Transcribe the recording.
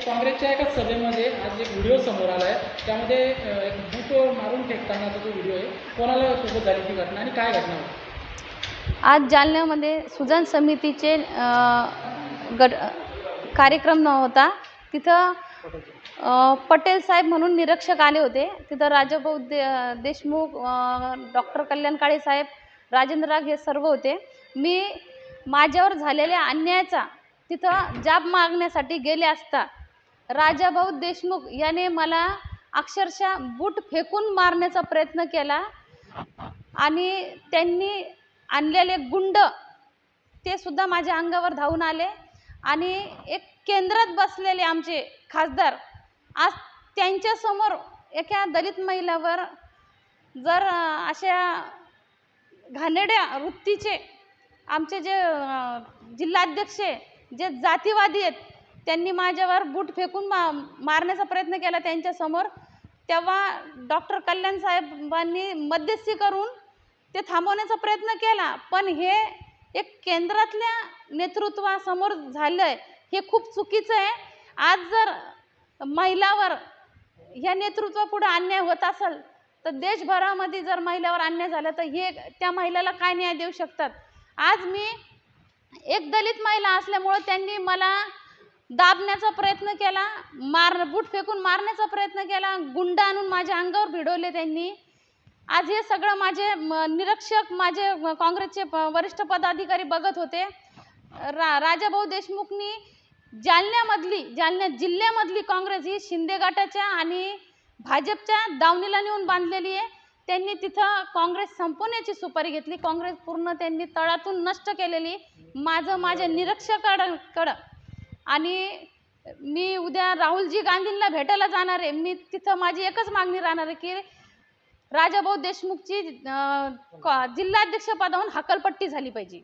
काँग्रेसच्या एका सभेमध्ये आज एक व्हिडिओ समोर आला आहे, त्यामध्ये एक बूट मारून फेकतानाचा जो व्हिडिओ आहे, कोणाला सोबत झाली ती घटना आणि काय घटना होती? आज जालन्यामध्ये सुजाण समितीचे कार्यक्रम होता. तिथं पटेल साहेब म्हणून निरीक्षक आले होते. तिथं राजाभाऊ देशमुख, डॉक्टर कल्याण काळे साहेब, राजेंद्र राग हे सर्व होते. मी माझ्यावर झालेल्या अन्यायाचा तिथं जाब मागण्यासाठी गेले असता राजाभाऊ देशमुख याने मला अक्षरशः बूट फेकून मारण्याचा प्रयत्न केला आणि त्यांनी आणलेले गुंड ते सुद्धा माझ्या अंगावर धावून आले आणि एक केंद्रात बसलेले आमचे खासदार आज त्यांच्यासमोर एका दलित महिलावर जर अशा घाणेरड्या वृत्तीचे आमचे जे जिल्हाध्यक्ष जे जातीवादी आहेत त्यांनी माझ्यावर बूट फेकून मारण्याचा प्रयत्न केला त्यांच्यासमोर, तेव्हा डॉक्टर कल्याण साहेबांनी मध्यस्थी करून ते थांबवण्याचा प्रयत्न केला. पण हे एक केंद्रातल्या नेतृत्वासमोर झालं आहे, हे खूप चुकीचं आहे. आज जर महिलावर ह्या नेतृत्वापुढे अन्याय होत असेल तर देशभरामध्ये जर महिलावर अन्याय झाला तर हे त्या महिलेला काय न्याय देऊ शकतात? आज मी एक दलित महिला असल्यामुळे त्यांनी मला दाबण्याचा प्रयत्न केला, बूट फेकून मारण्याचा प्रयत्न केला, गुंड आणून माझ्या अंगावर भिडवले त्यांनी. आज हे सगळं माझे निरीक्षक, माझे काँग्रेसचे वरिष्ठ पदाधिकारी बघत होते. राजाभाऊ देशमुखनी जालना जिल्ह्यामधली काँग्रेस ही शिंदे गटाच्या आणि भाजपच्या दावणीला नेऊन बांधलेली आहे. त्यांनी तिथं काँग्रेस संपवण्याची सुपारी घेतली. काँग्रेस पूर्ण त्यांनी तळातून नष्ट केलेली. माझ्या निरीक्षकाकडं आणि मी उद्या राहुलजी गांधींना भेटायला जाणार आहे. मी तिथं माझी एकच मागणी राहणार आहे की राजाभाऊ देशमुखची जिल्हाध्यक्ष पदावरून हकालपट्टी झाली पाहिजे.